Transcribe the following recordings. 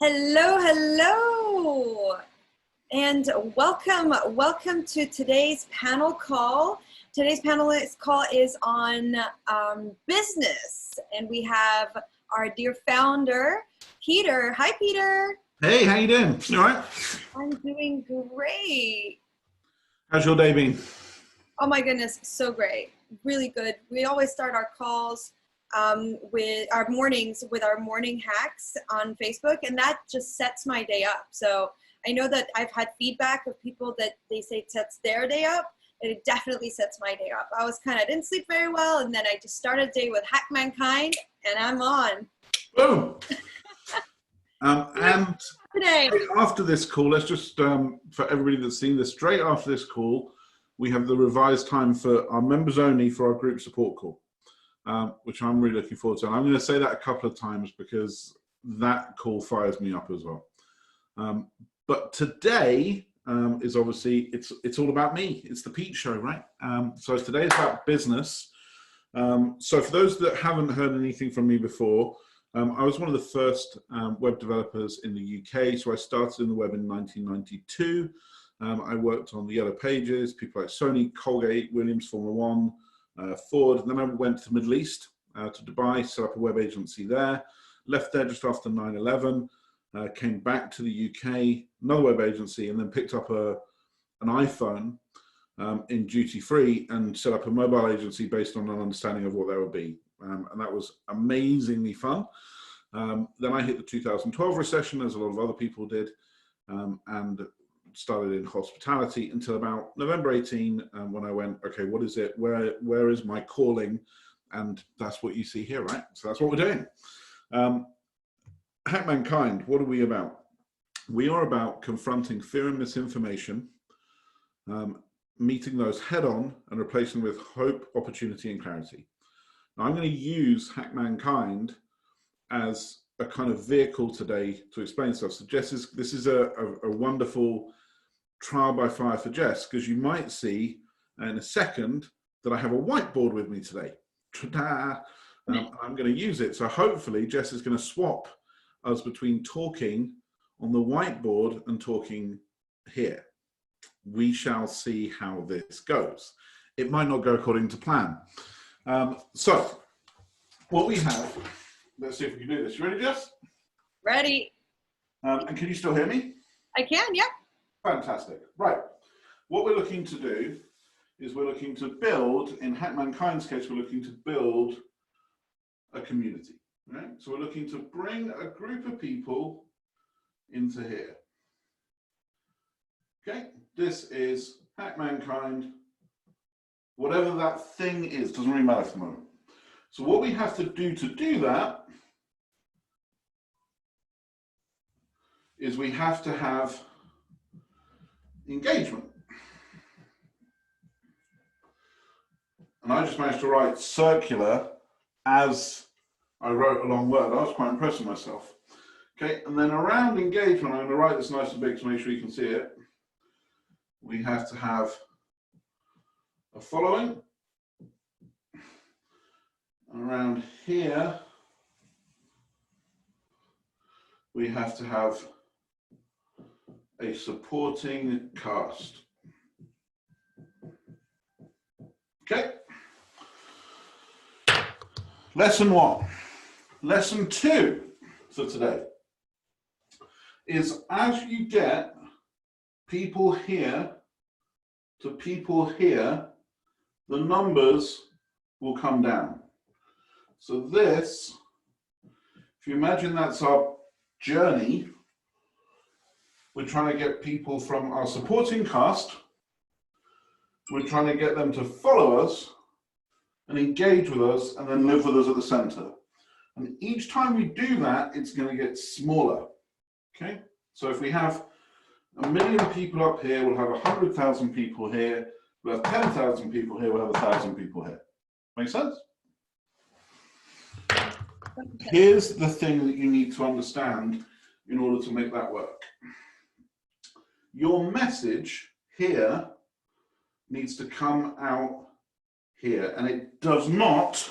Hello, hello, and welcome to today's panel call. Today's panelist call is on business, and we have our dear founder, Peter. Hi, Peter. Hey, how you doing? You all right? I'm doing great. How's your day been? Oh my goodness, so great. Really good. We always start our calls with our mornings with our morning hacks on Facebook, and that just sets my day up. So I know that I've had feedback of people that they say it sets their day up, and it definitely sets my day up. I didn't sleep very well, and then I just started the day with Hack Mankind, and I'm on. Boom. And today, after this call, let's just, for everybody that's seen this, straight after this call, we have the revised time for our members only for our group support call. Which I'm really looking forward to. And I'm going to say that a couple of times because that call fires me up as well. But today is obviously, it's all about me. It's the Pete Show, right? So today is about business. So for those that haven't heard anything from me before, I was one of the first web developers in the UK. So I started in the web in 1992. I worked on the Yellow Pages, people like Sony, Colgate, Williams, Formula One, Ford, and then I went to the Middle East, to Dubai, set up a web agency there, left there just after 9/11, came back to the UK, another web agency, and then picked up an iPhone in duty free and set up a mobile agency based on an understanding of what there would be. And that was amazingly fun. Then I hit the 2012 recession, as a lot of other people did, and started in hospitality until about November 18, when I went, okay, what is it? Where is my calling? And that's what you see here, right? So that's what we're doing. Hack Mankind, what are we about? We are about confronting fear and misinformation, meeting those head on and replacing them with hope, opportunity, and clarity. Now, I'm going to use Hack Mankind as a kind of vehicle today to explain stuff. So Jess, this is a wonderful trial by fire for Jess, because you might see in a second that I have a whiteboard with me today. Ta-da! I'm going to use it. So hopefully Jess is going to swap us between talking on the whiteboard and talking here. We shall see how this goes. It might not go according to plan. So what we have, let's see if we can do this. You ready, Jess? ready. And can you still hear me? I can, yeah. Fantastic. Right. What we're looking to do is we're looking to build, in Hack Mankind's case, we're looking to build a community. Right? So we're looking to bring a group of people into here. Okay. This is Hack Mankind. Whatever that thing is, doesn't really matter for the moment. So what we have to do that is we have to have engagement. And I just managed to write circular as I wrote a long word. I was quite impressed with myself. Okay, and then around engagement, I'm going to write this nice and big to make sure you can see it. We have to have a following. Around here, we have to have a supporting cast. Okay. Lesson 1. Lesson 2 for today is, as you get people here to people here, the numbers will come down. So this, if you imagine that's our journey, we're trying to get people from our supporting cast, we're trying to get them to follow us and engage with us and then live with us at the center. And each time we do that, it's going to get smaller. Okay? So if we have 1 million people up here, we'll have 100,000 people here, we'll have 10,000 people here, we'll have 1,000 people here. Make sense? Here's the thing that you need to understand in order to make that work. Your message here needs to come out here, and it does not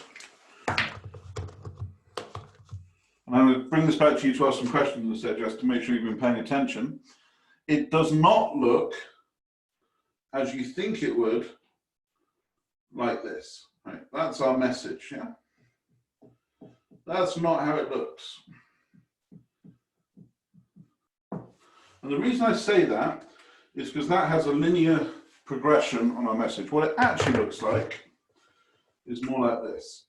and I'm going to bring this back to you to ask some questions instead, just to make sure you've been paying attention. It does not look as you think it would, like this. Right? That's our message, yeah? That's not how it looks. And the reason I say that is because that has a linear progression on our message. What it actually looks like is more like this.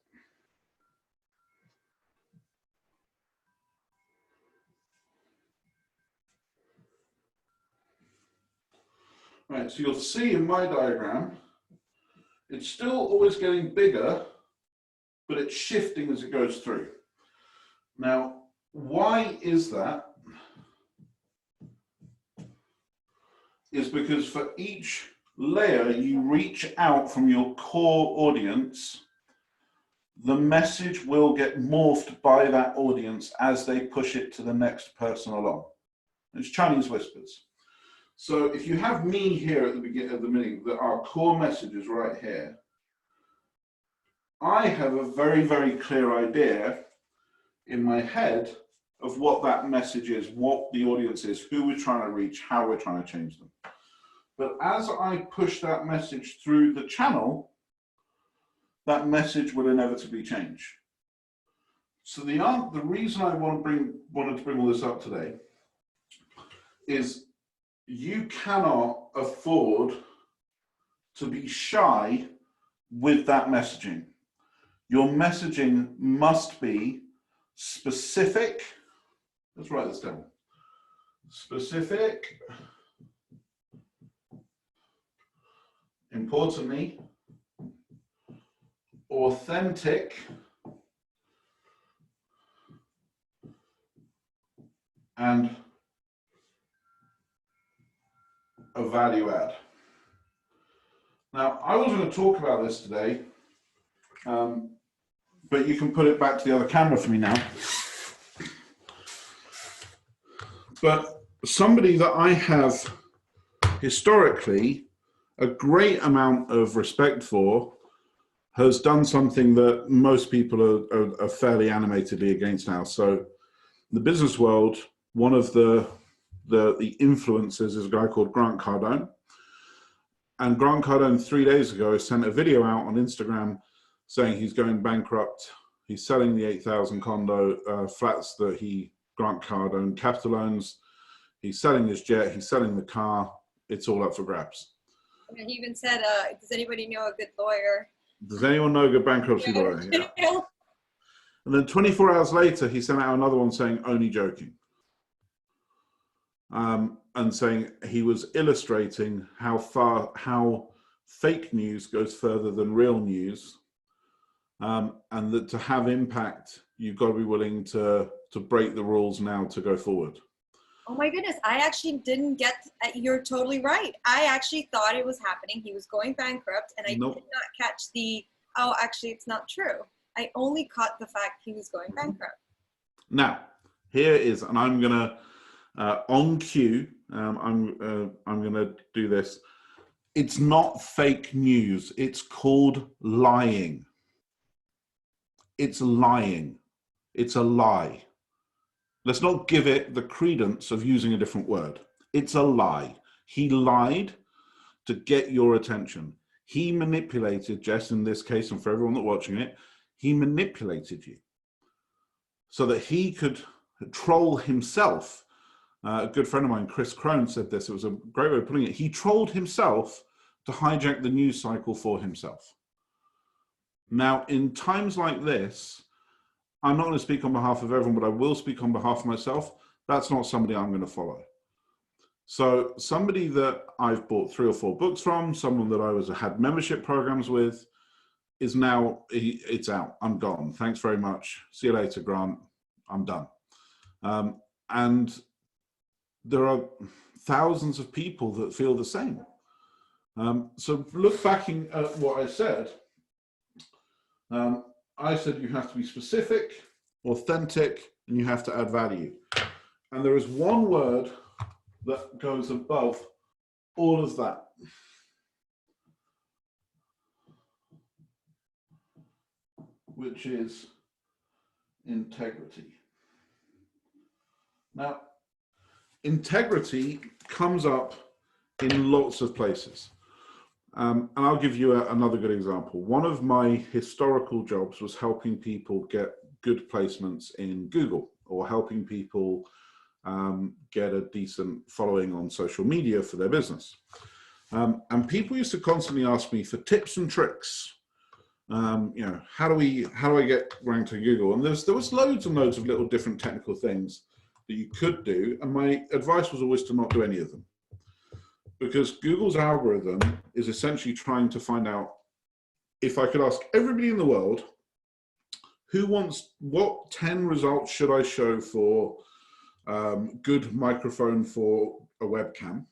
Right, so you'll see in my diagram, it's still always getting bigger, but it's shifting as it goes through. Now, why is that? Is because for each layer you reach out from your core audience, the message will get morphed by that audience as they push it to the next person along. It's Chinese whispers. So if you have me here at the beginning of the meeting, that our core message is right here, I have a very, very clear idea in my head of what that message is, what the audience is, who we're trying to reach, how we're trying to change them. But as I push that message through the channel, that message will inevitably change. So the reason I wanted to bring all this up today is you cannot afford to be shy with that messaging. Your messaging must be specific. Let's write this down. Specific, importantly, authentic, and a value add. Now, I wasn't going to talk about this today, but you can put it back to the other camera for me now. But somebody that I have historically a great amount of respect for has done something that most people are fairly animatedly against now. So in the business world, one of the influencers is a guy called Grant Cardone. And Grant Cardone 3 days ago sent a video out on Instagram saying he's going bankrupt. He's selling the 8,000 condo flats that Grant Cardone capital owns. He's selling his jet, he's selling the car. It's all up for grabs. And he even said, does anybody know a good lawyer? Does anyone know a good bankruptcy lawyer? Yeah. And then 24 hours later, he sent out another one saying, only joking. And saying he was illustrating how fake news goes further than real news. And that to have impact, you've got to be willing to break the rules now to go forward. Oh my goodness, I actually didn't get, you're totally right. I actually thought it was happening. He was going bankrupt, and I did not catch oh, actually it's not true. I only caught the fact he was going bankrupt. Now, here is, and I'm gonna, on cue, I'm gonna do this. It's not fake news, it's called lying. It's lying, it's a lie. Let's not give it the credence of using a different word. It's a lie. He lied to get your attention. He manipulated, Jess, in this case, and for everyone that's watching it, he manipulated you so that he could troll himself. A good friend of mine, Chris Crone, said this. It was a great way of putting it. He trolled himself to hijack the news cycle for himself. Now, in times like this, I'm not going to speak on behalf of everyone, but I will speak on behalf of myself. That's not somebody I'm going to follow. So somebody that I've bought 3 or 4 books from, someone that I had membership programs with, is now, it's out. I'm gone. Thanks very much. See you later, Grant. I'm done. And there are thousands of people that feel the same. So look back at what I said. I said you have to be specific, authentic, and you have to add value. And there is one word that goes above all of that. Which is integrity. Now, integrity comes up in lots of places. And I'll give you another good example. One of my historical jobs was helping people get good placements in Google, or helping people get a decent following on social media for their business. And people used to constantly ask me for tips and tricks. You know, how do I get ranked on Google? And there was loads and loads of little different technical things that you could do. And my advice was always to not do any of them. Because Google's algorithm is essentially trying to find out, if I could ask everybody in the world, what 10 results should I show for good microphone for a webcam?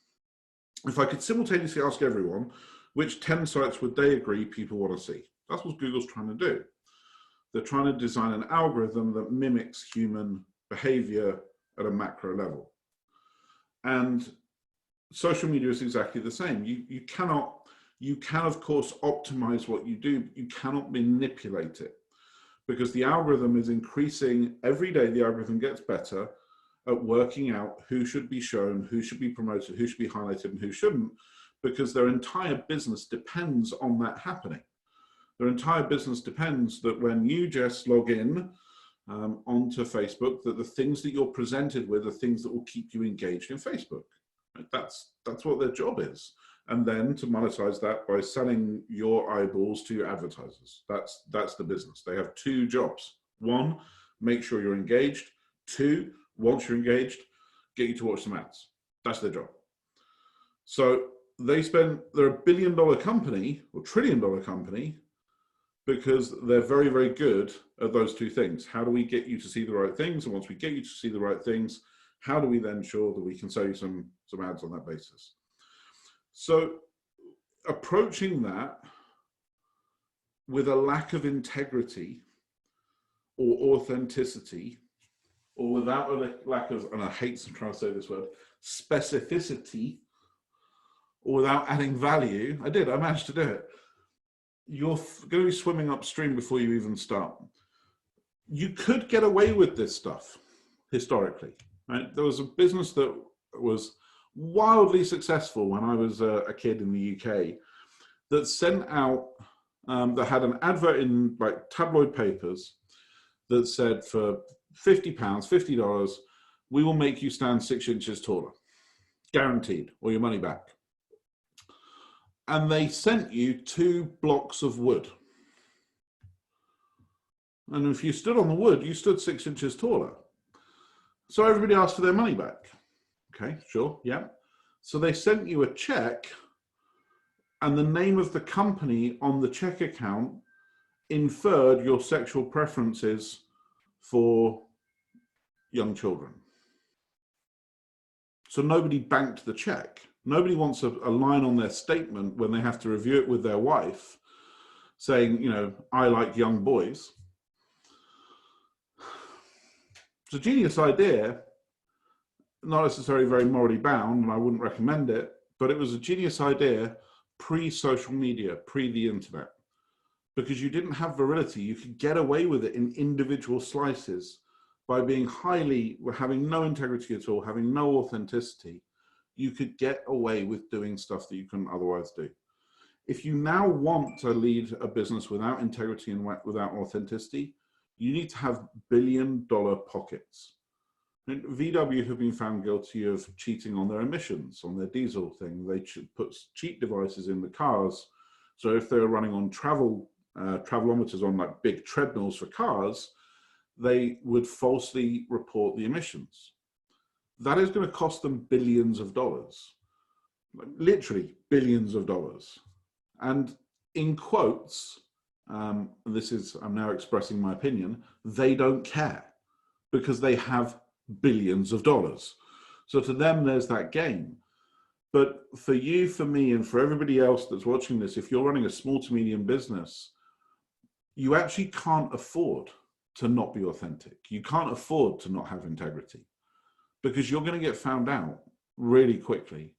If I could simultaneously ask everyone, which 10 sites would they agree people want to see? That's what Google's trying to do. They're trying to design an algorithm that mimics human behavior at a macro level. And social media is exactly the same. You can of course optimize what you do, but you cannot manipulate it, because the algorithm is increasing every day. The algorithm gets better at working out who should be shown, who should be promoted, who should be highlighted, and who shouldn't, because their entire business depends on that happening. Their entire business depends that when you just log in onto Facebook, that the things that you're presented with are things that will keep you engaged in Facebook. That's what their job is. And then to monetize that by selling your eyeballs to your advertisers. That's the business. They have two jobs. One, make sure you're engaged. Two, once you're engaged, get you to watch some ads. That's their job. So they're a billion-dollar company or trillion-dollar company because they're very, very good at those two things. How do we get you to see the right things? And once we get you to see the right things, how do we then ensure that we can sell you some ads on that basis? So approaching that with a lack of integrity or authenticity, or without a lack of, and I hate trying to say this word, specificity, or without adding value, I managed to do it. You're going to be swimming upstream before you even start. You could get away with this stuff historically, right? There was a business that was wildly successful when I was a kid in the UK that sent out, that had an advert in like tabloid papers that said, for £50, $50, we will make you stand 6 inches taller, guaranteed, or your money back. And they sent you 2 blocks of wood. And if you stood on the wood, you stood 6 inches taller. So everybody asked for their money back. Okay, sure, yeah. So they sent you a check, and the name of the company on the check account inferred your sexual preferences for young children. So nobody banked the check. Nobody wants a line on their statement when they have to review it with their wife saying, you know, I like young boys. It's a genius idea, not necessarily very morally bound, and I wouldn't recommend it, but it was a genius idea pre-social media, pre the internet, because you didn't have virility. You could get away with it in individual slices by being having no integrity at all, having no authenticity. You could get away with doing stuff that you couldn't otherwise do. If you now want to lead a business without integrity and without authenticity, you need to have billion-dollar pockets. And VW have been found guilty of cheating on their emissions, on their diesel thing. They put cheat devices in the cars. So if they're running on travelometers on like big treadmills for cars, they would falsely report the emissions. That is going to cost them billions of dollars, like literally billions of dollars. And in quotes, I'm now expressing my opinion, they don't care because they have billions of dollars. So to them, there's that game. But for you, for me, and for everybody else that's watching this, if you're running a small to medium business, you actually can't afford to not be authentic. You can't afford to not have integrity, because you're going to get found out really quickly.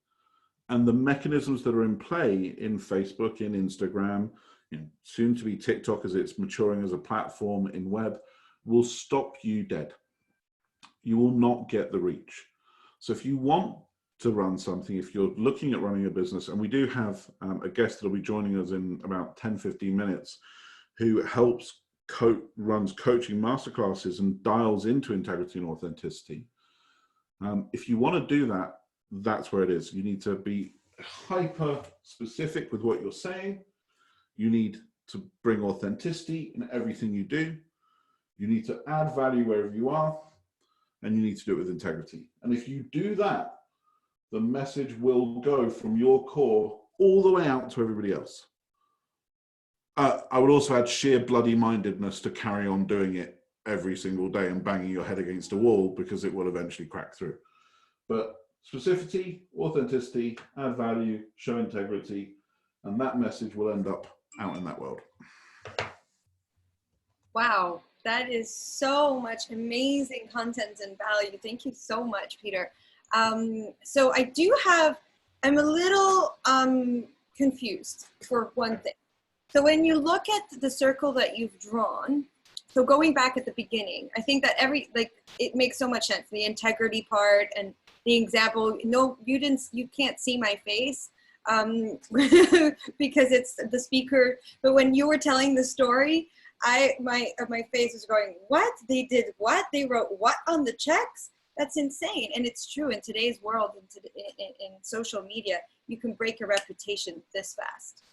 And the mechanisms that are in play in Facebook, in Instagram, soon to be TikTok as it's maturing as a platform, in web, will stop you dead. you will not get the reach. So if you want to run something, if you're looking at running a business, and we do have a guest that'll be joining us in about 10-15 minutes who helps runs coaching masterclasses and dials into integrity and authenticity. If you want to do that, that's where it is. You need to be hyper specific with what you're saying. You need to bring authenticity in everything you do. You need to add value wherever you are, and you need to do it with integrity. And if you do that, the message will go from your core all the way out to everybody else. I would also add sheer bloody mindedness to carry on doing it every single day and banging your head against a wall, because it will eventually crack through. But specificity, authenticity, add value, show integrity, and that message will end up out in that world. Wow, that is so much amazing content and value. Thank you so much, Peter. So I'm a little confused for one thing. So when you look at the circle that you've drawn, so going back at the beginning, I think that it makes so much sense. The integrity part and the example, no, you can't see my face because it's the speaker. But when you were telling the story, my face is going, what? They did what? They wrote what on the checks? That's insane. And it's true in today's world, in social media, you can break your reputation this fast,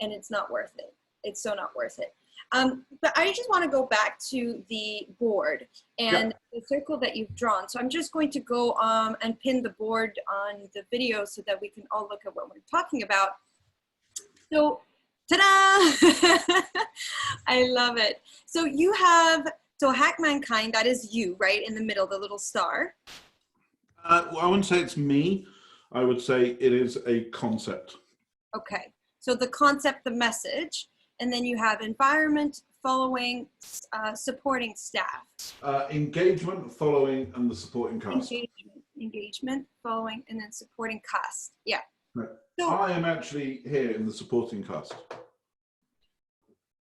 and it's not worth it. It's so not worth it. But I just want to go back to the board and the circle that you've drawn. So I'm just going to go and pin the board on the video so that we can all look at what we're talking about. So, ta-da! I love it. So you have, Hack Mankind, that is you, right? In the middle, the little star. Well, I wouldn't say it's me. I would say it is a concept. Okay. So the concept, the message, and then you have environment, following, supporting staff. Engagement, following, and the supporting cast. Engagement, following, and then supporting cast. Yeah. Right. So, I am actually here in the supporting cast.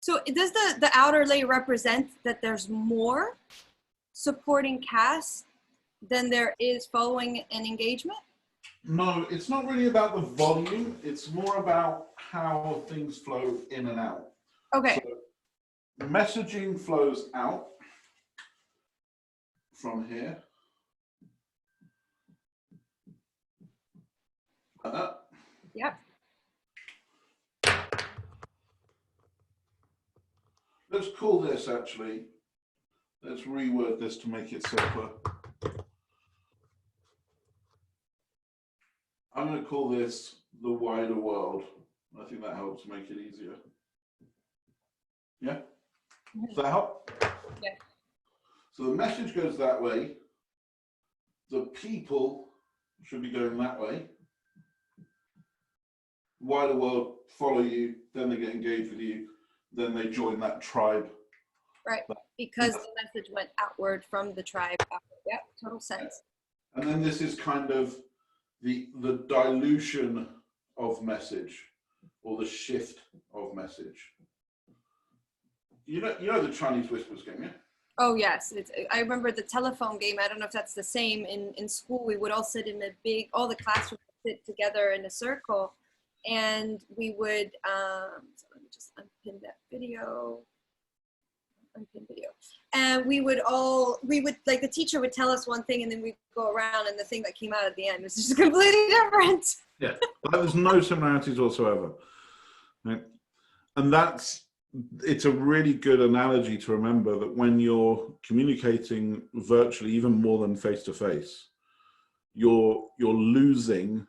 So does the outer layer represent that there's more supporting cast than there is following and engagement? No, it's not really about the volume. It's more about how things flow in and out. Okay. So messaging flows out from here. Like that. Yep. Let's call this actually, let's reword this to make it simpler. I'm going to call this the wider world. I think that helps make it easier. Yeah? Does that help? Yeah. So the message goes that way. The people should be going that way. Wider world follow you, then they get engaged with you, then they join that tribe. Right, because the message went outward from the tribe. Yep, total sense. And then this is kind of the dilution of message, or the shift of message. You know the Chinese whispers game, yeah? Oh yes, I remember the telephone game. I don't know if that's the same. In school, we would all sit in all the classrooms sit together in a circle, and we would, so let me just unpin that video. And we would like, the teacher would tell us one thing and then we'd go around and the thing that came out at the end was just completely different. Yeah, there's no similarities whatsoever. Right? And it's a really good analogy to remember that when you're communicating virtually, even more than face-to-face, you're losing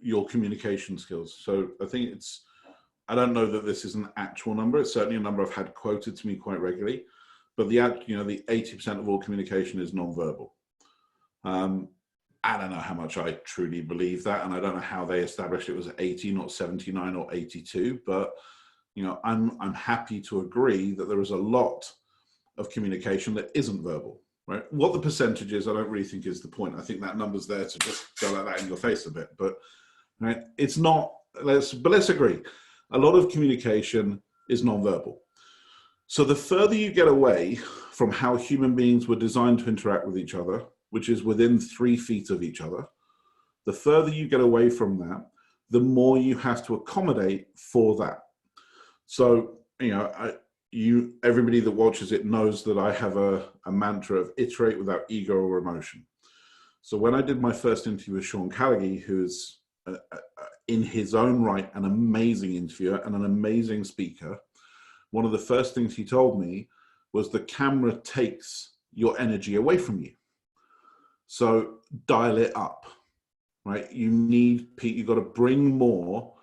your communication skills. So I think I don't know that this is an actual number. It's certainly a number I've had quoted to me quite regularly, but the 80% of all communication is nonverbal. I don't know how much I truly believe that, and I don't know how they established it was 80, not 79 or 82, but I'm happy to agree that there is a lot of communication that isn't verbal, right? What the percentage is, I don't really think is the point. I think that number's there to just go like that in your face a bit, but right, it's not, let's agree. A lot of communication is nonverbal. So the further you get away from how human beings were designed to interact with each other, which is within 3 feet of each other, the further you get away from that, the more you have to accommodate for that. So, everybody that watches it knows that I have a mantra of iterate without ego or emotion. So when I did my first interview with Sean Callaghy, who's in his own right an amazing interviewer and an amazing speaker, one of the first things he told me was the camera takes your energy away from you. So dial it up, right? You've got to bring more,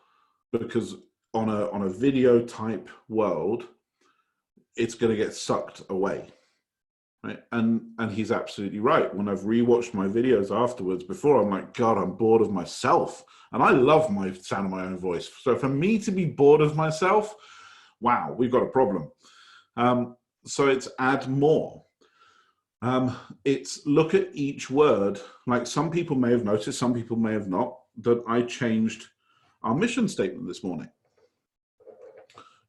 because on a video type world, it's going to get sucked away, right? And he's absolutely right. When I've rewatched my videos afterwards, before, I'm like, God, I'm bored of myself. And I love my sound of my own voice. So for me to be bored of myself, wow, we've got a problem. So it's add more. It's look at each word. Like, some people may have noticed, some people may have not, that I changed our mission statement this morning.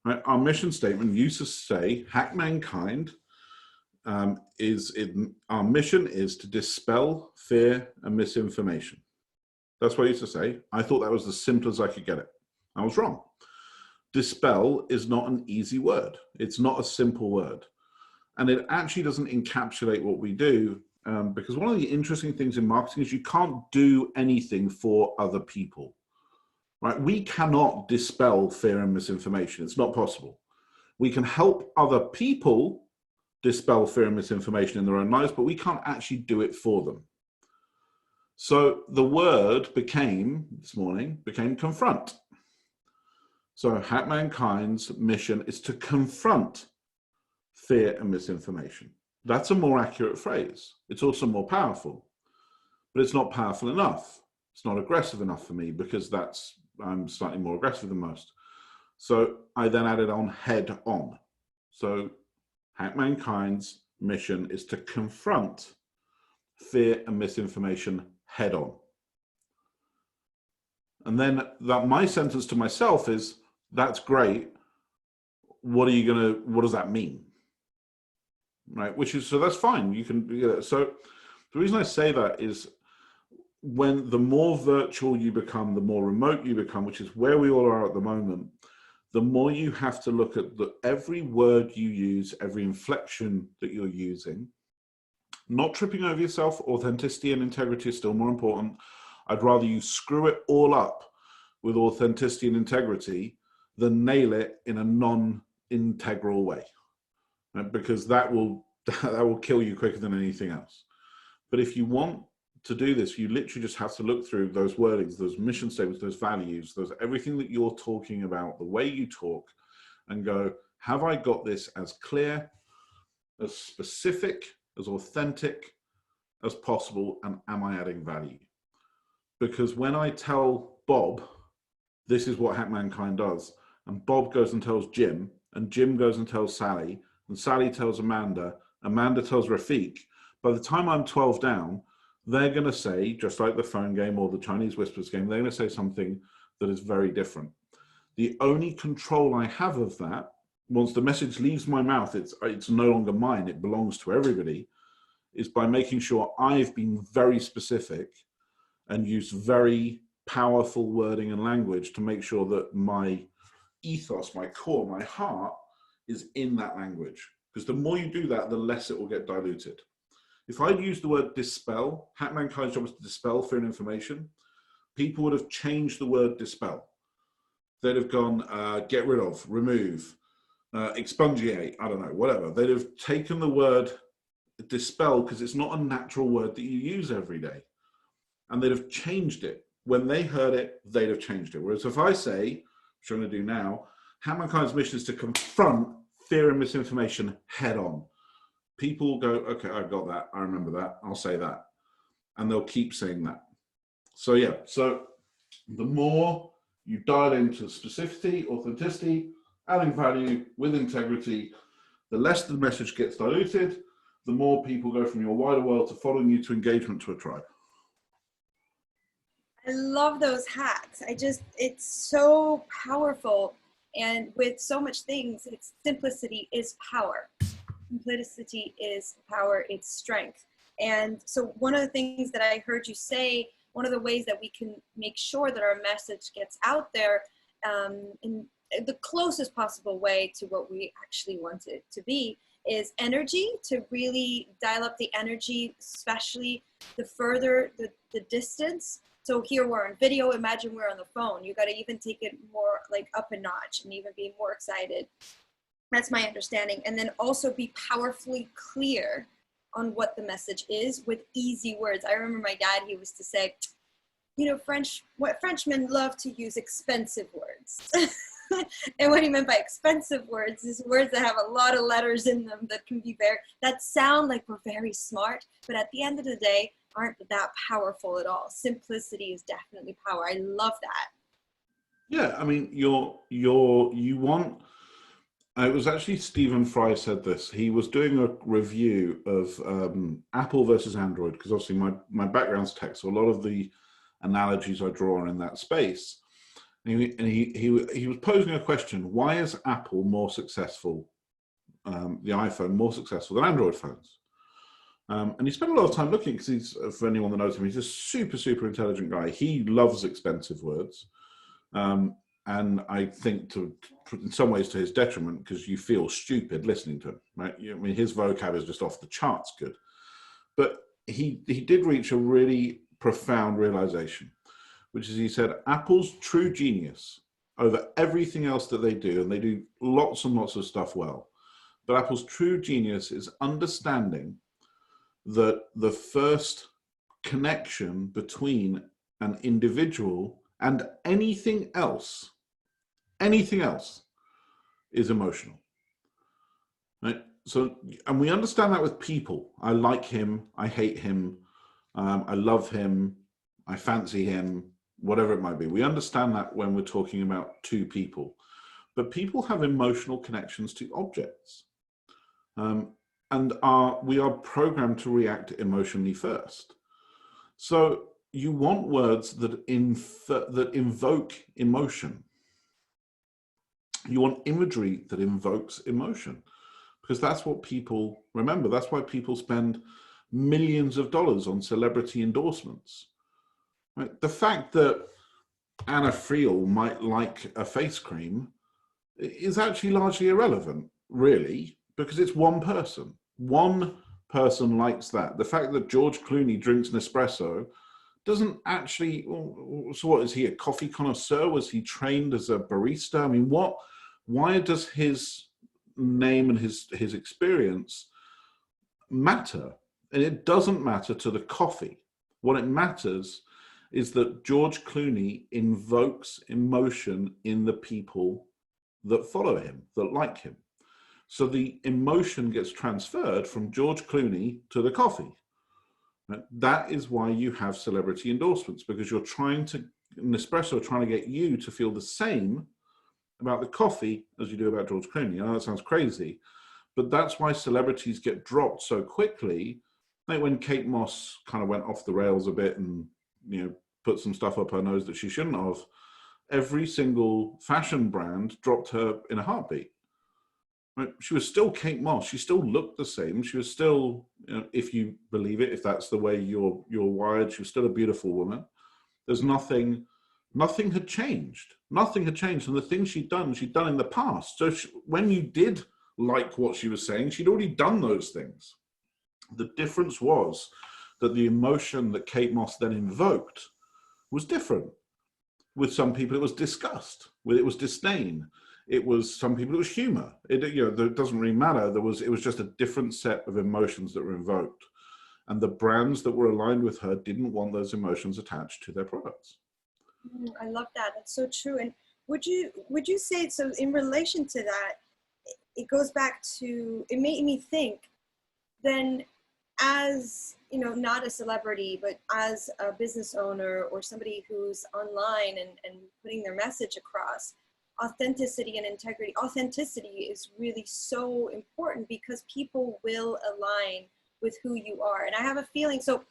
Right? Our mission statement used to say, hack mankind. Our mission is to dispel fear and misinformation. That's what I used to say. I thought that was as simple as I could get it. I was wrong. Dispel is not an easy word. It's not a simple word. And it actually doesn't encapsulate what we do, because one of the interesting things in marketing is you can't do anything for other people, right? We cannot dispel fear and misinformation. It's not possible. We can help other people dispel fear and misinformation in their own lives, but we can't actually do it for them. So the word this morning became confront. So Hack Mankind's mission is to confront fear and misinformation. That's a more accurate phrase. It's also more powerful, but it's not powerful enough. It's not aggressive enough for me, because I'm slightly more aggressive than most. So I then added on head on. So Hack Mankind's mission is to confront fear and misinformation head on. And then my sentence to myself is, that's great. What does that mean? Right? So that's fine. You can, so the reason I say that is, when the more virtual you become, the more remote you become, which is where we all are at the moment, the more you have to look at every word you use, every inflection that you're using, not tripping over yourself. Authenticity and integrity is still more important. I'd rather you screw it all up with authenticity and integrity than nail it in a non-integral way, right? Because that will kill you quicker than anything else. But if you want to do this, you literally just have to look through those wordings, those mission statements, those values, everything that you're talking about, the way you talk, and go, have I got this as clear, as specific, as authentic as possible, and am I adding value? Because when I tell Bob, this is what Hack Mankind does, and Bob goes and tells Jim, and Jim goes and tells Sally, and Sally tells Amanda, Amanda tells Rafiq, by the time I'm 12 down, they're going to say, just like the phone game or the Chinese whispers game, they're going to say something that is very different. The only control I have of that, once the message leaves my mouth, it's no longer mine, it belongs to everybody, is by making sure I've been very specific and used very powerful wording and language to make sure that my ethos, my core, my heart is in that language. Because the more you do that, the less it will get diluted. If I'd used the word dispel, Hack Mankind's job is to dispel fear and information, people would have changed the word dispel. They'd have gone, get rid of, remove, expungiate, I don't know, whatever. They'd have taken the word dispel, because it's not a natural word that you use every day. And they'd have changed it. When they heard it, they'd have changed it. Whereas if I say, which I'm going to do now, Hack Mankind's mission is to confront fear and misinformation head on. People will go, okay, I got that. I remember that. I'll say that. And they'll keep saying that. So yeah, so the more you dial into specificity, authenticity, adding value with integrity, the less the message gets diluted, the more people go from your wider world to following you to engagement to a tribe. I love those hacks. It's so powerful. And with so much things, it's simplicity is power. Simplicity is power, it's strength. And so one of the things that I heard you say, one of the ways that we can make sure that our message gets out there in the closest possible way to what we actually want it to be is energy, to really dial up the energy, especially the further the distance. So here we're on video, imagine we're on the phone. You got to even take it more like up a notch and even be more excited. That's my understanding. And then also be powerfully clear on what the message is with easy words. I remember my dad, he used to say, you know, Frenchmen love to use expensive words. And what he meant by expensive words is words that have a lot of letters in them that can be that sound like we're very smart, but at the end of the day, aren't that powerful at all. Simplicity is definitely power. I love that. Yeah, I mean, you want. It was actually Stephen Fry said this. He was doing a review of Apple versus Android, because obviously my background's tech, so a lot of the analogies I draw on in that space. And he was posing a question: why is Apple more successful, the iPhone more successful than Android phones? And he spent a lot of time looking, because he's, for anyone that knows him, he's a super intelligent guy. He loves expensive words. And I think in some ways to his detriment, because you feel stupid listening to him, right? I mean, his vocab is just off the charts good. But he did reach a really profound realization, which is, he said, Apple's true genius over everything else that they do, and they do lots and lots of stuff well, but Apple's true genius is understanding that the first connection between an individual and anything else is emotional, right? So, and we understand that with people. I like him, I hate him, I love him, I fancy him, whatever it might be. We understand that when we're talking about two people, but people have emotional connections to objects, and we are programmed to react emotionally first. So you want words that invoke emotion. You want imagery that invokes emotion, because that's what people remember. That's why people spend millions of dollars on celebrity endorsements. Right? The fact that Anna Friel might like a face cream is actually largely irrelevant, really, because it's one person. One person likes that. The fact that George Clooney drinks Nespresso doesn't actually, so what, is he a coffee connoisseur? Was he trained as a barista? I mean, why does his name and his experience matter? And it doesn't matter to the coffee. What it matters is that George Clooney invokes emotion in the people that follow him, that like him. So the emotion gets transferred from George Clooney to the coffee. That is why you have celebrity endorsements, because you're trying to, Nespresso are trying to get you to feel the same about the coffee as you do about George Clooney. I know that sounds crazy, but that's why celebrities get dropped so quickly. Like when Kate Moss kind of went off the rails a bit and, you know, put some stuff up her nose that she shouldn't have, every single fashion brand dropped her in a heartbeat. Right? She was still Kate Moss. She still looked the same. She was still, you know, if you believe it, if that's the way you're wired, she was still a beautiful woman. There's nothing had changed. Nothing had changed. And the things she'd done in the past. So when you did like what she was saying, she'd already done those things. The difference was that the emotion that Kate Moss then invoked was different. With some people, it was disgust. With it was disdain. It was some people, it was humor. It doesn't really matter. It was just a different set of emotions that were invoked. And the brands that were aligned with her didn't want those emotions attached to their products. I love that. That's so true. And would you say, so in relation to that, it goes back to, it made me think, then as, you know, not a celebrity, but as a business owner or somebody who's online and putting their message across, authenticity and integrity. Authenticity is really so important because people will align with who you are. And I have a feeling, so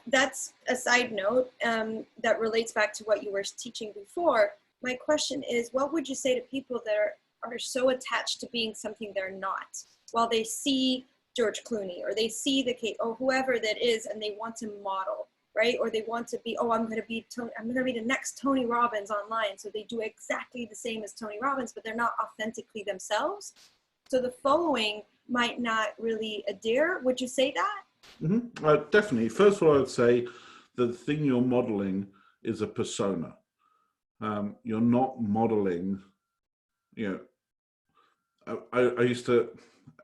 that's a side note that relates back to what you were teaching before. my question is, what would you say to people that are so attached to being something they're not, while they see George Clooney or they see the Kate or whoever that is, and they want to model, right? Or they want to be, oh, I'm going to be the next Tony Robbins online. So they do exactly the same as Tony Robbins, but they're not authentically themselves. So the following might not really adhere. Would you say that? Mm-hmm. Definitely. First of all, I would say the thing you're modeling is a persona. You're not modeling, you know, I used to,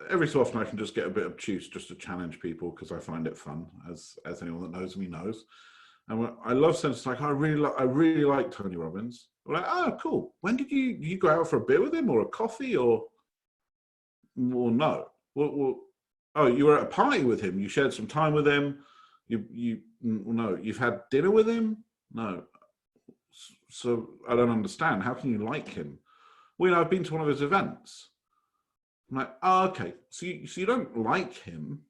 every so often I can just get a bit obtuse just to challenge people because I find it fun, as anyone that knows me knows. And I love saying, like, I really like Tony Robbins. I'm like, oh, cool. When did you go out for a beer with him or a coffee or no? Well, oh, you were at a party with him. You shared some time with him. No, you've had dinner with him? No. So I don't understand. How can you like him? Well, I've been to one of his events. I'm like, oh, okay. So you don't like him.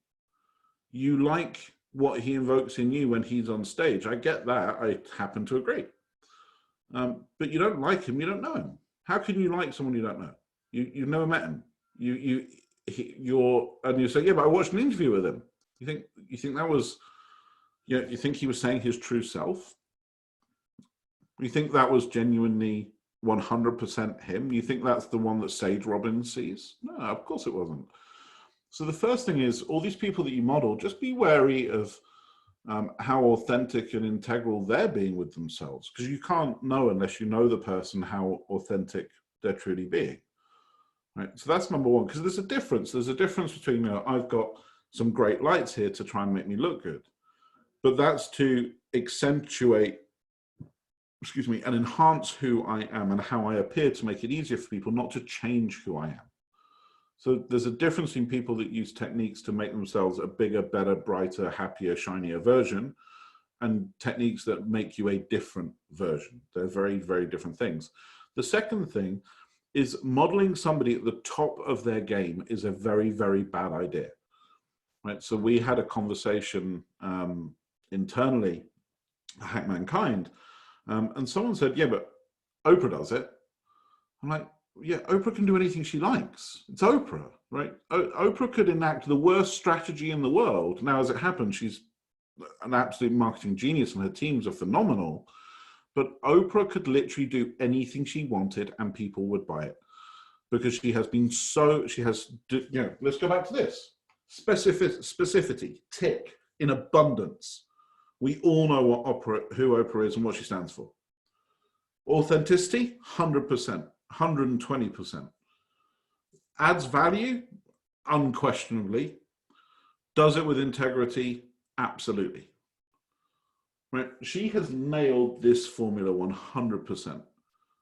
You like what he invokes in you when he's on stage. I get that. I happen to agree. But you don't like him. You don't know him. How can you like someone you don't know? You've never met him. You say, yeah, but I watched an interview with him. You think that was, you think he was saying his true self? You think that was genuinely 100% him? You think that's the one that Sage Robbins sees? No, of course it wasn't. So the first thing is, all these people that you model, just be wary of how authentic and integral they're being with themselves, because you can't know unless you know the person how authentic they're truly being. Right? So that's number one, because there's a difference. There's a difference between, I've got some great lights here to try and make me look good, but that's to accentuate, and enhance who I am and how I appear to make it easier for people not to change who I am. So there's a difference in people that use techniques to make themselves a bigger, better, brighter, happier, shinier version, and techniques that make you a different version. They're very, very different things. The second thing is modeling somebody at the top of their game is a very, very bad idea. Right? So we had a conversation internally, Hack Mankind, and someone said, yeah, but Oprah does it. I'm like, yeah, Oprah can do anything she likes. It's Oprah, right? Oprah could enact the worst strategy in the world. Now, as it happens, she's an absolute marketing genius and her teams are phenomenal. But Oprah could literally do anything she wanted and people would buy it. Because she has been let's go back to this. Specificity, tick, in abundance. We all know who Oprah is and what she stands for. Authenticity, 100%, 120%. Adds value, unquestionably. Does it with integrity? Absolutely. Right? She has nailed this formula 100%.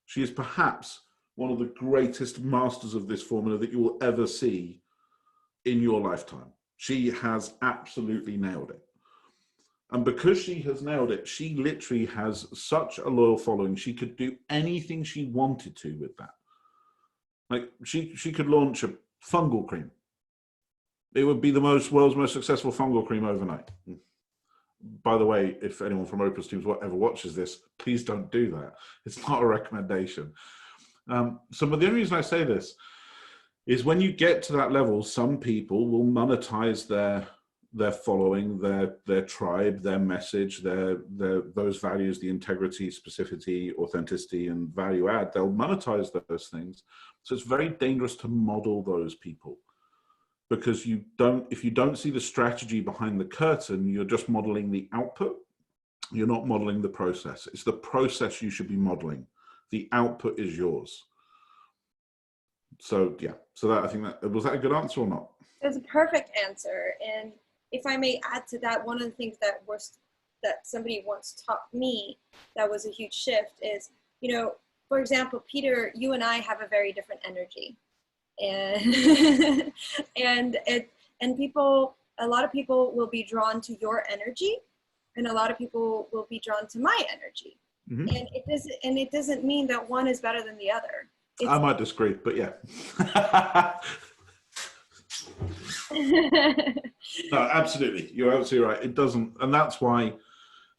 She is perhaps one of the greatest masters of this formula that you will ever see in your lifetime. She has absolutely nailed it. And because she has nailed it, she literally has such a loyal following. She could do anything she wanted to with that. Like she could launch a fungal cream. It would be the world's most successful fungal cream overnight. By the way, if anyone from Oprah's teams ever watches this, please don't do that. It's not a recommendation. But the only reason I say this is when you get to that level, some people will monetize their following, their tribe, their message, those values, the integrity, specificity, authenticity, and value add. They'll monetize those things. So it's very dangerous to model those people, because if you don't see the strategy behind the curtain, you're just modeling the output. You're not modeling the process. It's the process you should be modeling. The output is yours. So yeah, I think was that a good answer or not? It was a perfect answer. And if I may add to that, one of the things that somebody once taught me that was a huge shift is, for example, Peter, you and I have a very different energy. And a lot of people will be drawn to your energy, and a lot of people will be drawn to my energy. Mm-hmm. And it doesn't mean that one is better than the other. I might disagree, but yeah. No, absolutely. You're absolutely right. It doesn't, and that's why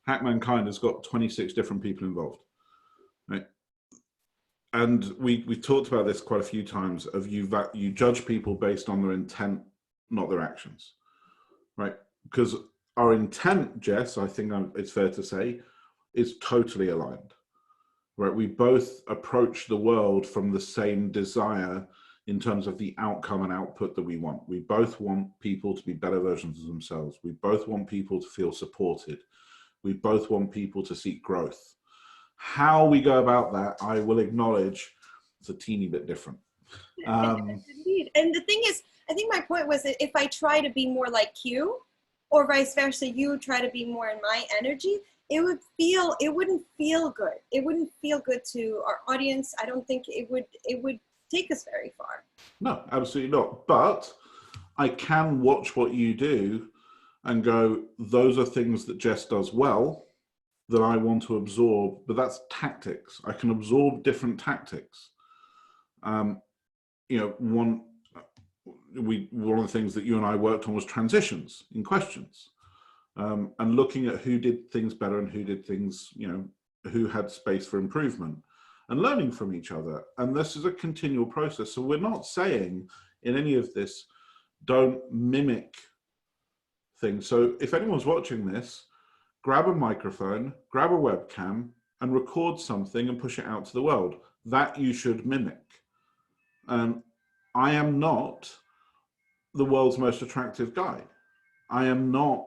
Hack Mankind has got 26 different people involved. Right? and we talked about this quite a few times, of you judge people based on their intent, not their actions, right? Because our intent, Jess, I think it's fair to say, is totally aligned, right? We both approach the world from the same desire in terms of the outcome and output that we want. We both want people to be better versions of themselves. We both want people to feel supported. We both want people to seek growth. How we go about that, I will acknowledge, it's a teeny bit different. Indeed. And the thing is, I think my point was that if I try to be more like you, or vice versa, you try to be more in my energy, it wouldn't feel good. It wouldn't feel good to our audience. I don't think it would take us very far. No, absolutely not. But I can watch what you do and go, those are things that Jess does well that I want to absorb, but that's tactics. I can absorb different tactics. You know, one of the things that you and I worked on was transitions in questions, and looking at who did things better and who did things, you know, who had space for improvement, and learning from each other. And this is a continual process. So we're not saying in any of this, don't mimic things. So if anyone's watching this, grab a microphone, grab a webcam, and record something and push it out to the world. That you should mimic. I am not the world's most attractive guy. I am not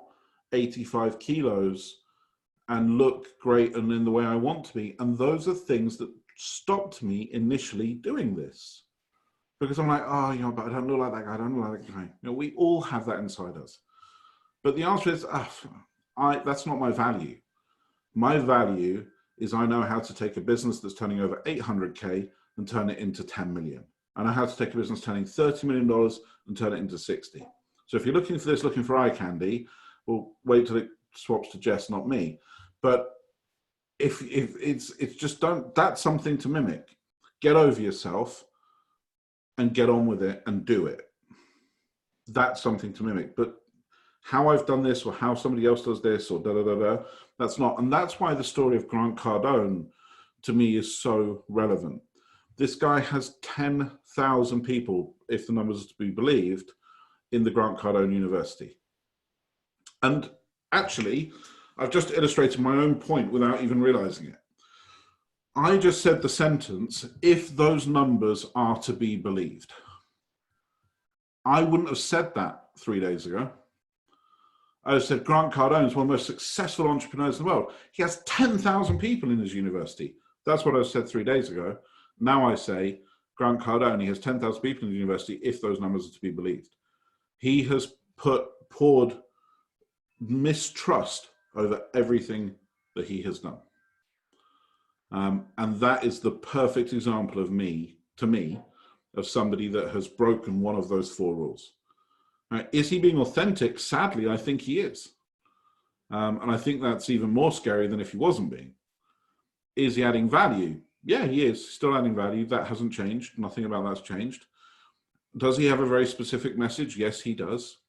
85 kilos and look great and in the way I want to be. And those are things that stopped me initially doing this. Because I'm like, oh, you know, but I don't look like that guy, I don't look like that guy. You know, we all have that inside us. But the answer is, that's not my value. My value is I know how to take a business that's turning over 800K and turn it into 10 million. And I know how to take a business turning $30 million and turn it into 60. So if you're looking for this, looking for eye candy, well, wait till it swaps to Jess, not me. But if it's just that's something to mimic. Get over yourself and get on with it and do it. That's something to mimic. But how I've done this or how somebody else does this or da-da-da-da, that's not. And that's why the story of Grant Cardone to me is so relevant. This guy has 10,000 people, if the numbers are to be believed, in the Grant Cardone University. And actually, I've just illustrated my own point without even realizing it. I just said the sentence, if those numbers are to be believed. I wouldn't have said that 3 days ago. I said Grant Cardone is one of the most successful entrepreneurs in the world. He has 10,000 people in his university. That's what I said 3 days ago. Now I say Grant Cardone, he has 10,000 people in the university, if those numbers are to be believed. He has poured mistrust over everything that he has done. And that is the perfect example of of somebody that has broken one of those 4 rules. Is he being authentic? Sadly, I think he is. And I think that's even more scary than if he wasn't being. Is he adding value? Yeah, he is still adding value. That hasn't changed. Nothing about that's changed. Does he have a very specific message? Yes, he does.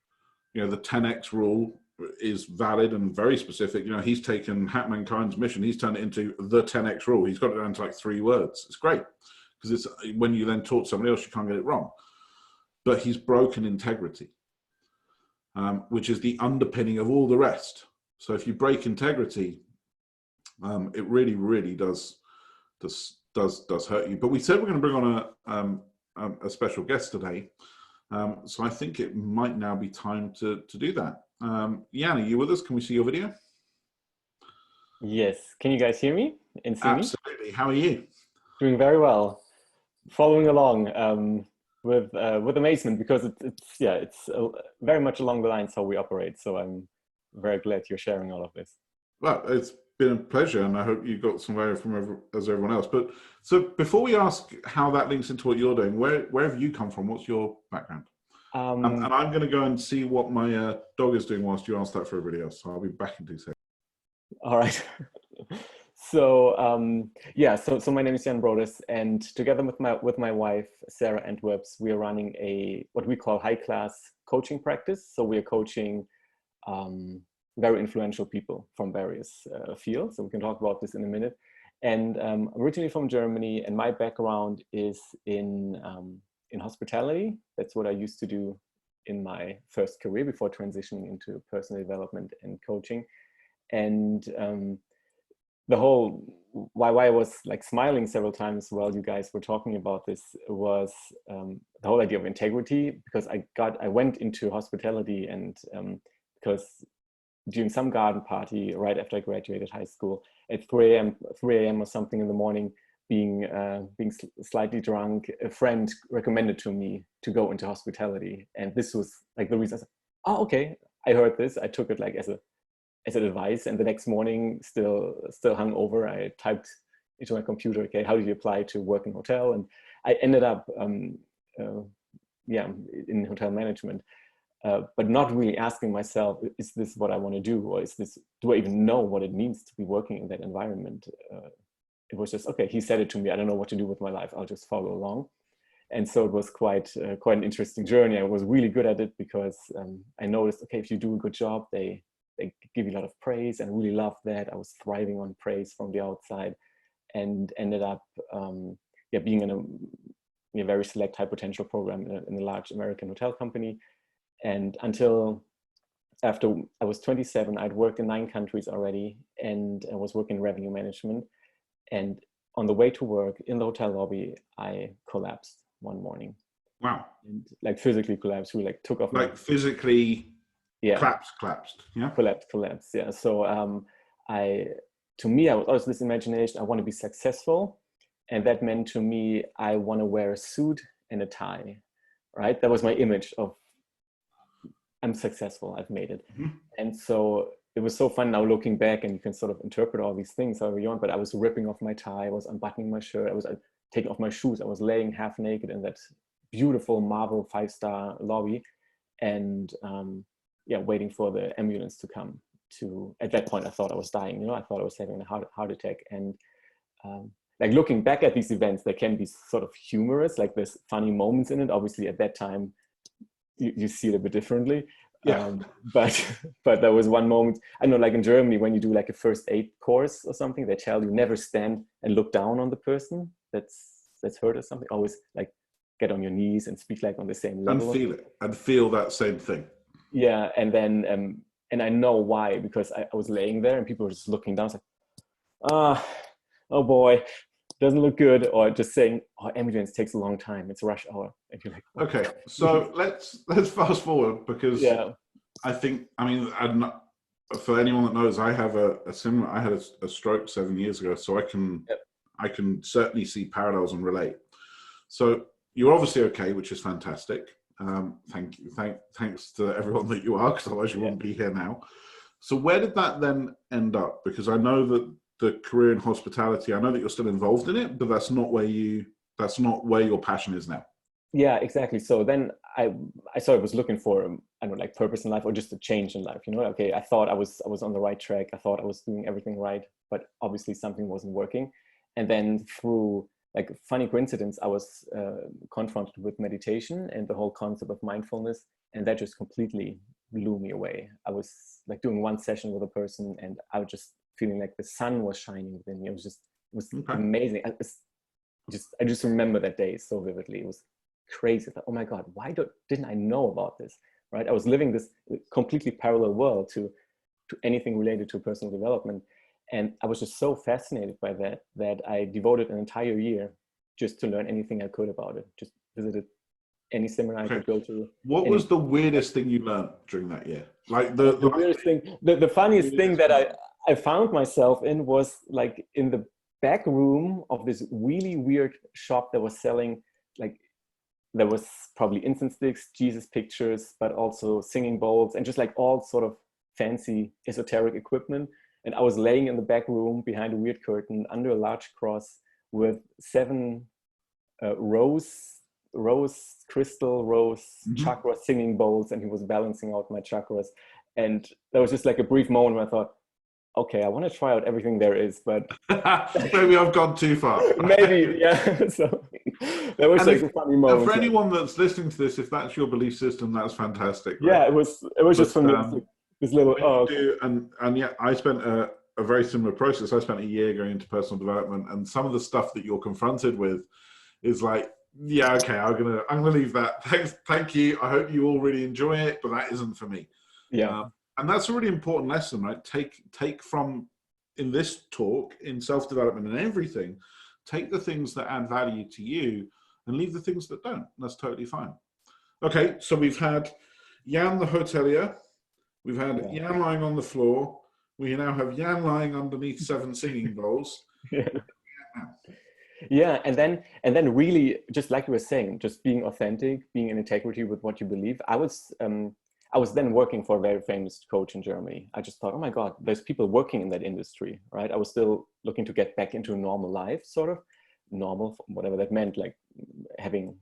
You know, the 10X rule is valid and very specific. You know, he's taken Hack Mankind's mission. He's turned it into the 10X rule. He's got it down to like 3 words. It's great because it's when you then talk to somebody else, you can't get it wrong. But he's broken integrity, which is the underpinning of all the rest. So if you break integrity, it really, really does hurt you. But we said we're going to bring on a special guest today. So I think it might now be time to do that. Jan, are you with us? Can we see your video? Yes. Can you guys hear me and see me? Absolutely. How are you? Doing very well. Following along with amazement, because it's very much along the lines how we operate. So I'm very glad you're sharing all of this. Well, it's been a pleasure, and I hope you got some value from as everyone else. But so before we ask how that links into what you're doing, where have you come from? What's your background? And I'm going to go and see what my dog is doing whilst you ask that for everybody else. So I'll be back in 2 seconds. All right. So so my name is Jan Broders, and together with my wife Sarah Antwerps, we are running what we call high class coaching practice. So we are coaching very influential people from various fields. So we can talk about this in a minute. And I'm originally from Germany, and my background is in hospitality. That's what I used to do in my first career before transitioning into personal development and coaching. And the whole why I was like smiling several times while you guys were talking about this was the whole idea of integrity, because I went into hospitality, and because during some garden party right after I graduated high school at 3 a.m. or something in the morning, being slightly drunk, a friend recommended to me to go into hospitality, and this was like the reason I said, oh, okay, I heard this, I took it like as an advice, and the next morning, still hungover, I typed into my computer, okay, how do you apply to work in hotel? And I ended up in hotel management. But not really asking myself, is this what I want to do? Or do I even know what it means to be working in that environment? It was just, okay, he said it to me, I don't know what to do with my life, I'll just follow along. And so it was quite an interesting journey. I was really good at it because I noticed, okay, if you do a good job, they give you a lot of praise, and I really loved that. I was thriving on praise from the outside, and ended up being in a very select high potential program in a large American hotel company. And until after I was 27, I'd worked in 9 countries already, and I was working in revenue management. And on the way to work in the hotel lobby, I collapsed one morning. Wow. And like physically collapsed. We like took off. Like physically collapsed. Yeah. Collapsed. Yeah. So to me, I was always this imagination, I want to be successful. And that meant to me, I want to wear a suit and a tie, right? That was my image of, I'm successfling, I've made it. Mm-hmm. And so it was so fun now looking back, and you can sort of interpret all these things however you want, but I was ripping off my tie, I was unbuttoning my shirt, I was taking off my shoes, I was laying half naked in that beautiful marble 5-star lobby, and waiting for the ambulance to come. At that point, I thought I was dying, I thought I was having a heart attack. And like looking back at these events, they can be sort of humorous, like there's funny moments in it. Obviously at that time, you see it a bit differently. Yeah. But there was one moment, I know, like in Germany, when you do like a first aid course or something, they tell you never stand and look down on the person that's hurt or something. Always like get on your knees and speak like on the same level. And feel that same thing. Yeah. And then, and I know why, because I was laying there and people were just looking down. It's like, oh boy, doesn't look good, or just saying, oh, ambulance takes a long time, it's rush hour, and you're like, oh. Okay, so let's fast forward, because I think, I mean, for anyone that knows, I have I had a stroke 7 years ago, so I can certainly see parallels and relate. So you're obviously okay, which is fantastic. Thank you, thanks to everyone that you are, because otherwise you wouldn't be here now. So where did that then end up? Because I know that the career in hospitality, I know that you're still involved in it, but that's not where your passion is now. Yeah, exactly. So then I sort of was looking for, I don't know, like purpose in life, or just a change in life, okay, I thought I was on the right track. I thought I was doing everything right, but obviously something wasn't working. And then through like a funny coincidence, I was confronted with meditation and the whole concept of mindfulness. And that just completely blew me away. I was like doing one session with a person, and I was just feeling like the sun was shining within me. It was amazing. I just remember that day so vividly. It was crazy. I thought, oh my God, why didn't I know about this? Right? I was living this completely parallel world to anything related to personal development. And I was just so fascinated by that I devoted an entire year just to learn anything I could about it. Just visited any seminar I could go to. What was the weirdest thing you learned during that year? Like the weirdest thing, the funniest thing that I found myself in was like in the back room of this really weird shop that was selling, like, there was probably incense sticks, Jesus pictures, but also singing bowls, and just like all sort of fancy esoteric equipment. And I was laying in the back room behind a weird curtain under a large cross with 7 crystal rose chakra singing bowls, and he was balancing out my chakras. And there was just like a brief moment where I thought, okay, I want to try out everything there is, but maybe I've gone too far. Maybe, yeah. So that was like a funny moment. For anyone that's listening to this, if that's your belief system, that's fantastic. Right? Yeah, it was just for me. This little and yeah, I spent a a very similar process. I spent a year going into personal development, and some of the stuff that you're confronted with is like, yeah, okay, I'm gonna leave that. Thank you. I hope you all really enjoy it, but that isn't for me. Yeah. And that's a really important lesson, right? Take from, in this talk, in self-development and everything, take the things that add value to you and leave the things that don't. That's totally fine. Okay, so we've had Jan the hotelier, we've had Jan lying on the floor, we now have Jan lying underneath 7 singing bowls. Yeah. Yeah, and then really, just like you were saying, just being authentic, being in integrity with what you believe. I was then working for a very famous coach in Germany. I just thought, oh my God, there's people working in that industry, right? I was still looking to get back into a normal life, sort of normal, whatever that meant, like having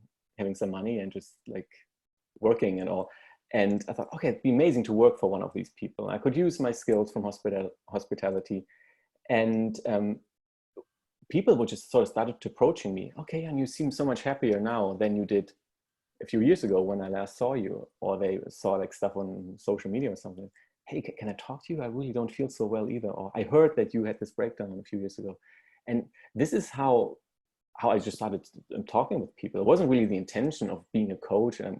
some money and just like working and all. And I thought, okay, it'd be amazing to work for one of these people. I could use my skills from hospitality, and people would just sort of started approaching me. Okay, and you seem so much happier now than you did a few years ago when I last saw you. Or they saw like stuff on social media or something. Hey, can I talk to you? I really don't feel so well either. Or I heard that you had this breakdown a few years ago. And this is how I just started talking with people. It wasn't really the intention of being a coach, and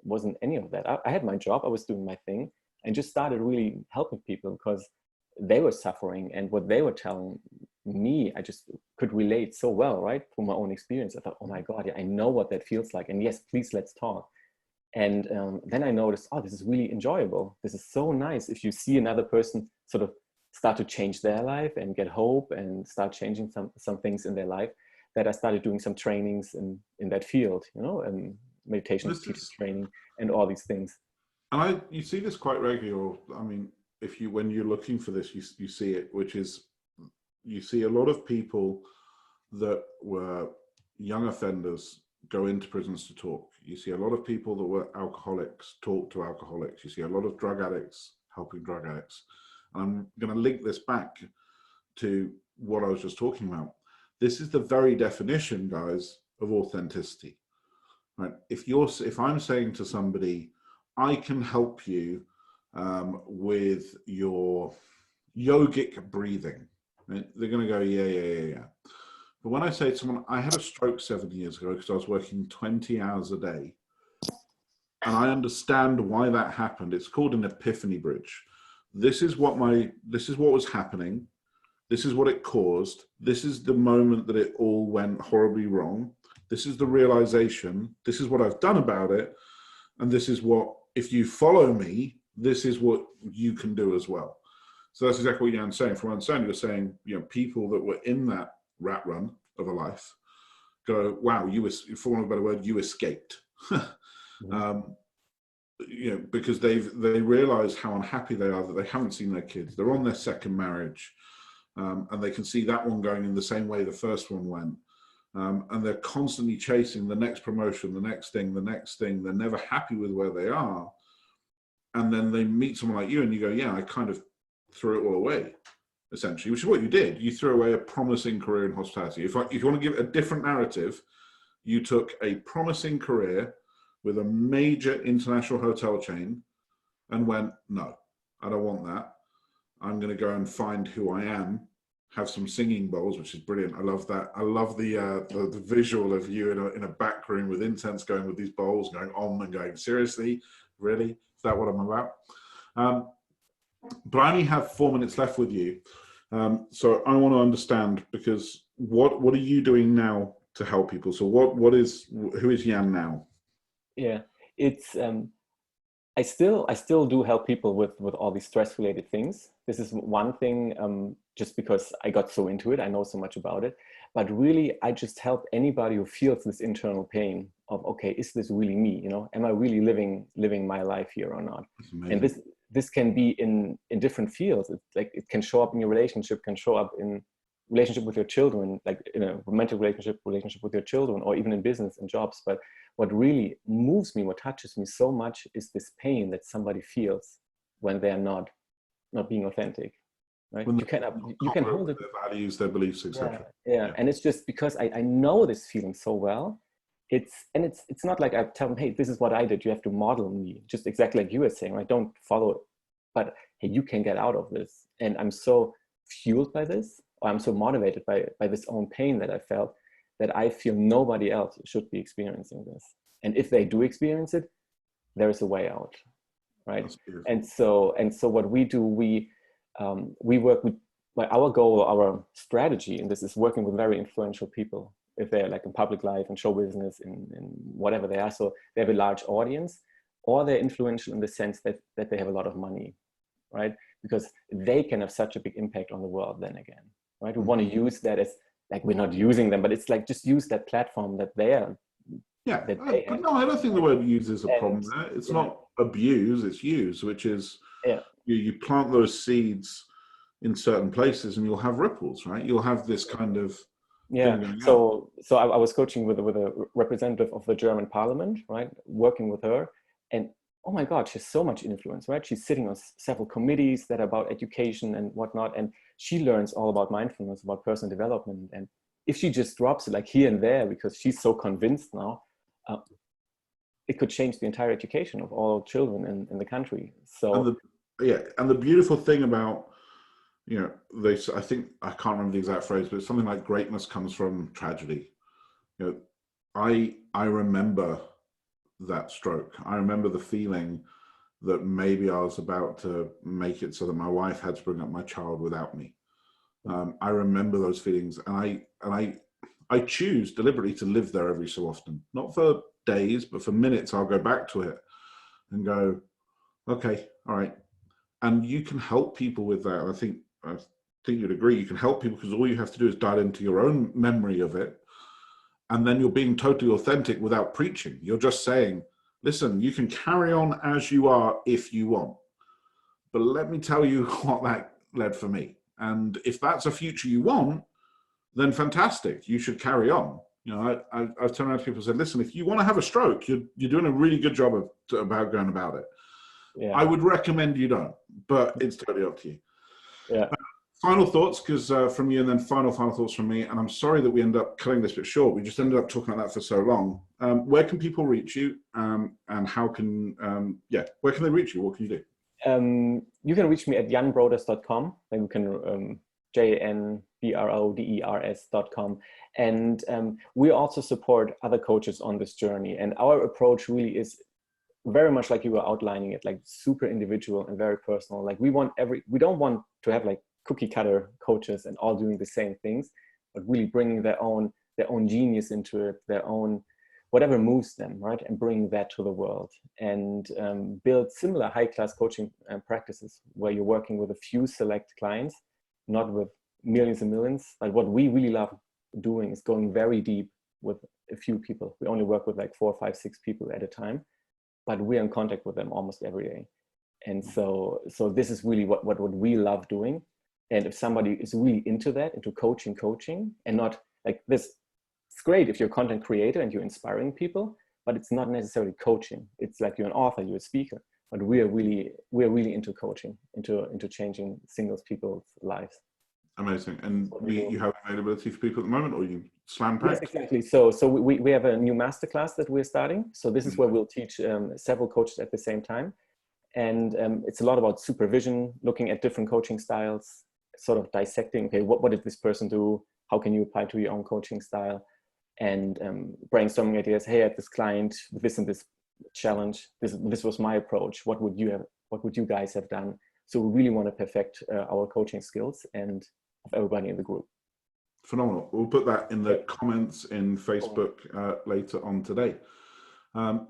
wasn't any of that. I had my job, I was doing my thing, and just started really helping people because they were suffering, and what they were telling me, I just could relate so well, right? From my own experience. I thought, oh my God, yeah, I know what that feels like. And yes, please, let's talk. And then I noticed, oh, this is really enjoyable. This is so nice. If you see another person sort of start to change their life and get hope and start changing some things in their life, that I started doing some trainings in that field, you know, and meditation teacher training and all these things. And you see this quite regularly. I mean, when you're looking for this, you see it, which is, you see a lot of people that were young offenders go into prisons to talk. You see a lot of people that were alcoholics talk to alcoholics. You see a lot of drug addicts helping drug addicts. And I'm going to link this back to what I was just talking about. This is the very definition, guys, of authenticity. Right? If I'm saying to somebody, I can help you with your yogic breathing, right? They're going to go, yeah. But when I say to someone, I had a stroke 7 years ago because I was working 20 hours a day, and I understand why that happened. It's called an epiphany bridge. This is what was happening. This is what it caused. This is the moment that it all went horribly wrong. This is the realization. This is what I've done about it. And this is what, if you follow me, this is what you can do as well. So that's exactly what Jan's saying. From what I understand, you're saying, you know, people that were in that rat run of a life go, wow, for want of a better word, you escaped. You know, because they realize how unhappy they are that they haven't seen their kids. They're on their second marriage, and they can see that one going in the same way the first one went. And they're constantly chasing the next promotion, the next thing. They're never happy with where they are. And then they meet someone like you and you go, yeah, I kind of threw it all away, essentially, which is what you did. You threw away a promising career in hospitality. If you want to give a different narrative, you took a promising career with a major international hotel chain and went, no, I don't want that. I'm going to go and find who I am, have some singing bowls, which is brilliant. I love that. I love the visual of you in a back room with incense going with these bowls, going on and going, seriously, really? Is that what I'm about? But I only have 4 minutes left with you. So I want to understand, because what are you doing now to help people? So who is Jan now? Yeah, it's I still do help people with all these stress related things. This is one thing, just because I got so into it, I know so much about it. But really, I just help anybody who feels this internal pain of, okay, is this really me? You know, am I really living my life here or not? And this can be in different fields. It's like it can show up in your relationship, can show up in relationship with your children, like in a romantic relationship with your children, or even in business and jobs. But what really moves me, what touches me so much, is this pain that somebody feels when they're not being authentic, right? You can hold it, their values, their beliefs, etc. Yeah. And it's just because I know this feeling so well. It's not like I tell them, hey, this is what I did, you have to model me, just exactly like you were saying, right? Don't follow it, but hey, you can get out of this. And I'm so fueled by this, or I'm so motivated by this own pain that I felt, that I feel nobody else should be experiencing this. And if they do experience it, there is a way out, right? And so what we do, we work with, like, our goal, our strategy, and this is working with very influential people, if they're like in public life and show business, in whatever they are. So they have a large audience, or they're influential in the sense that they have a lot of money, right? Because they can have such a big impact on the world then again, right? We want to use that as, like, we're not using them, but it's like, just use that platform that they are. Yeah, but no, I don't think the word use is a problem there. It's not abuse, it's use, which is you plant those seeds in certain places and you'll have ripples, right? You'll have this kind of thing going so I was coaching with a representative of the German parliament, right? Working with her, and oh my God, she has so much influence, right? She's sitting on several committees that are about education and whatnot, and she learns all about mindfulness, about personal development. And if she just drops it like here and there, because she's so convinced now, it could change the entire education of all children in the country. So and the beautiful thing about, you know, I think, I can't remember the exact phrase, but it's something like greatness comes from tragedy. You know, I remember that stroke. I remember the feeling that maybe I was about to make it so that my wife had to bring up my child without me. I remember those feelings, and I choose deliberately to live there every so often, not for days, but for minutes. I'll go back to it and go, okay, all right. And you can help people with that. I think you'd agree. You can help people because all you have to do is dial into your own memory of it. And then you're being totally authentic without preaching. You're just saying, listen, you can carry on as you are if you want. But let me tell you what that led for me. And if that's a future you want, then fantastic. You should carry on. You know, I've turned around to people and said, listen, if you want to have a stroke, you're doing a really good job about going about it. Yeah. I would recommend you don't, but it's totally up to you. Yeah. Final thoughts, because from you, and then final thoughts from me. And I'm sorry that we end up cutting this bit short. We just ended up talking about that for so long. Where can people reach you, and how can, where can they reach you? What can you do? You can reach me at janbroders.com. Then you can janbroders.com. And we also support other coaches on this journey. And our approach really is very much like you were outlining it, like super individual and very personal. Like we don't want to have like cookie cutter coaches and all doing the same things, but really bringing their own genius into it, their own, whatever moves them, right? And bring that to the world, and build similar high-class coaching practices where you're working with a few select clients, not with millions and millions. Like what we really love doing is going very deep with a few people. We only work with like 4, 5, 6 people at a time, but we're in contact with them almost every day. And so this is really what we love doing. And if somebody is really into that, into coaching, and not like this, it's great if you're a content creator and you're inspiring people, but it's not necessarily coaching. It's like you're an author, you're a speaker, but we're really into coaching, into changing single people's lives. Amazing. And you have availability for people at the moment, or you slam packed? Yes, exactly. So we have a new masterclass that we're starting. So this is where we'll teach several coaches at the same time. And it's a lot about supervision, looking at different coaching styles, sort of dissecting, okay, what did this person do? How can you apply to your own coaching style? And brainstorming ideas. Hey, at this client, this and this challenge, this was my approach. What would you guys have done? So we really want to perfect our coaching skills and of everybody in the group. Phenomenal. We'll put that in the comments in Facebook later on today.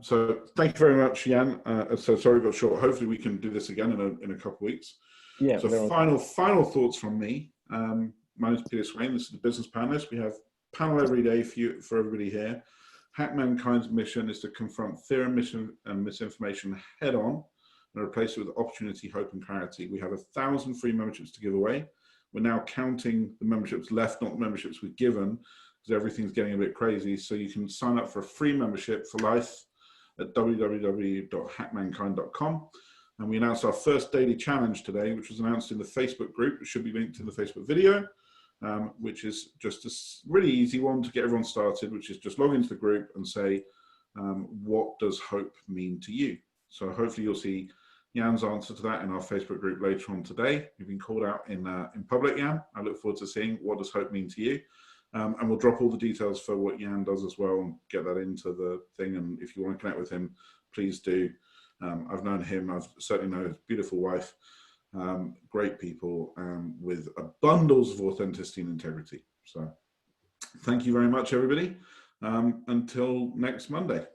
So thank you very much, Jan. So sorry we got short. Hopefully we can do this again in a couple of weeks. Yeah. So final thoughts from me. My name is Peter Swain. This is the Business Panelist. We have panel every day for everybody here. Hack Mankind's mission is to confront fear and misinformation head on and replace it with opportunity, hope, and clarity. We have 1,000 free memberships to give away. We're now counting the memberships left, not the memberships we've given, because everything's getting a bit crazy. So you can sign up for a free membership for life at www.hackmankind.com. And we announced our first daily challenge today, which was announced in the Facebook group. It should be linked in the Facebook video, which is just a really easy one to get everyone started, which is just log into the group and say, what does hope mean to you? So hopefully you'll see Jan's answer to that in our Facebook group later on today. You've been called out in public, Jan. I look forward to seeing what does hope mean to you. And we'll drop all the details for what Jan does as well and get that into the thing. And if you want to connect with him, please do. I've known him. I've certainly known his beautiful wife. Great people with bundles of authenticity and integrity. So thank you very much, everybody. Until next Monday.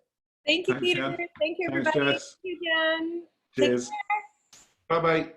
Thank you, Thanks, Peter. Jan. Thank you, Thanks, everybody. Jess. Thank you, Jan. Cheers. Bye-bye.